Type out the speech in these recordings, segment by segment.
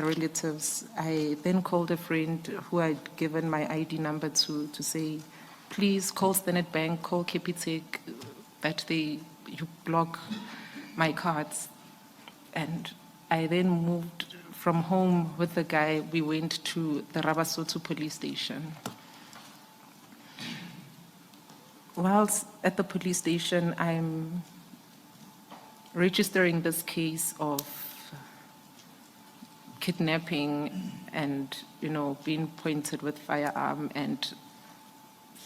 relatives. I then called a friend who I'd given my ID number to say, please call Standard Bank, call Capitec, that you block my cards. And I then moved from home with the guy. We went to the Rabasoto police station. Whilst at the police station, I'm registering this case of kidnapping and, being pointed with firearm and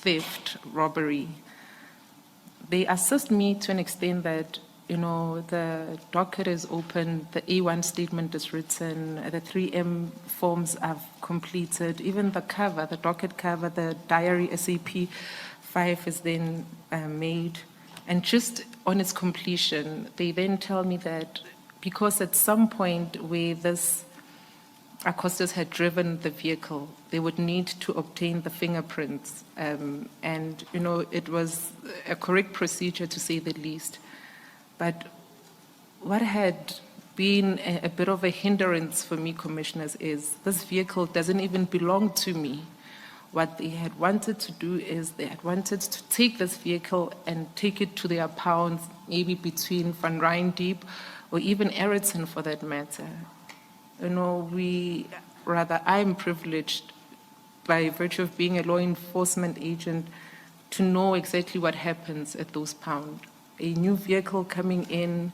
theft, robbery. They assist me to an extent that, the docket is open, the A1 statement is written, the 3M forms are completed, even the cover, the docket cover, the diary SAP 5 is then made. And just on its completion, they then tell me that because at some point where this accosters had driven the vehicle, they would need to obtain the fingerprints. And, it was a correct procedure to say the least. But what had been a bit of a hindrance for me, commissioners, is this vehicle doesn't even belong to me. What they had wanted to do is they had wanted to take this vehicle and take it to their pounds, maybe between Van Rijn or even Eriton for that matter. I'm privileged by virtue of being a law enforcement agent to know exactly what happens at those pounds. A new vehicle coming in,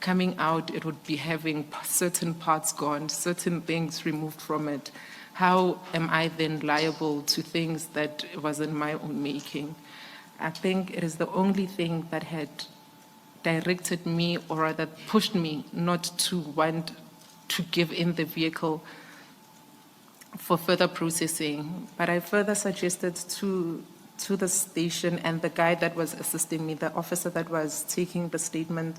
coming out, it would be having certain parts gone, certain things removed from it. How am I then liable to things that wasn't my own making? I think it is the only thing that had directed me, or rather pushed me not to want to give in the vehicle for further processing. But I further suggested to the station and the guy that was assisting me, the officer that was taking the statement,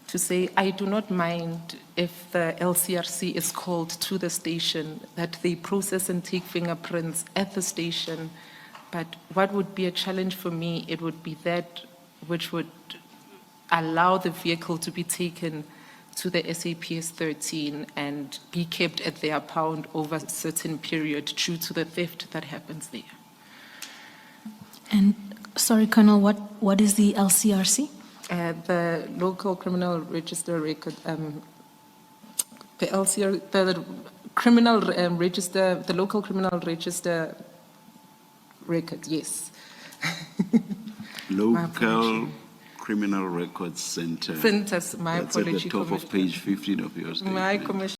to say, I do not mind if the LCRC is called to the station, that they process and take fingerprints at the station. But what would be a challenge for me, it would be that which would allow the vehicle to be taken to the SAPS 13 and be kept at their pound over a certain period due to the theft that happens there. And sorry, Colonel, what is the LCRC? The local criminal register record, the criminal register, the local criminal register record, yes. Local Criminal Records Center. Centers, my That's apology. at the top of page 15 of your statement. My commission.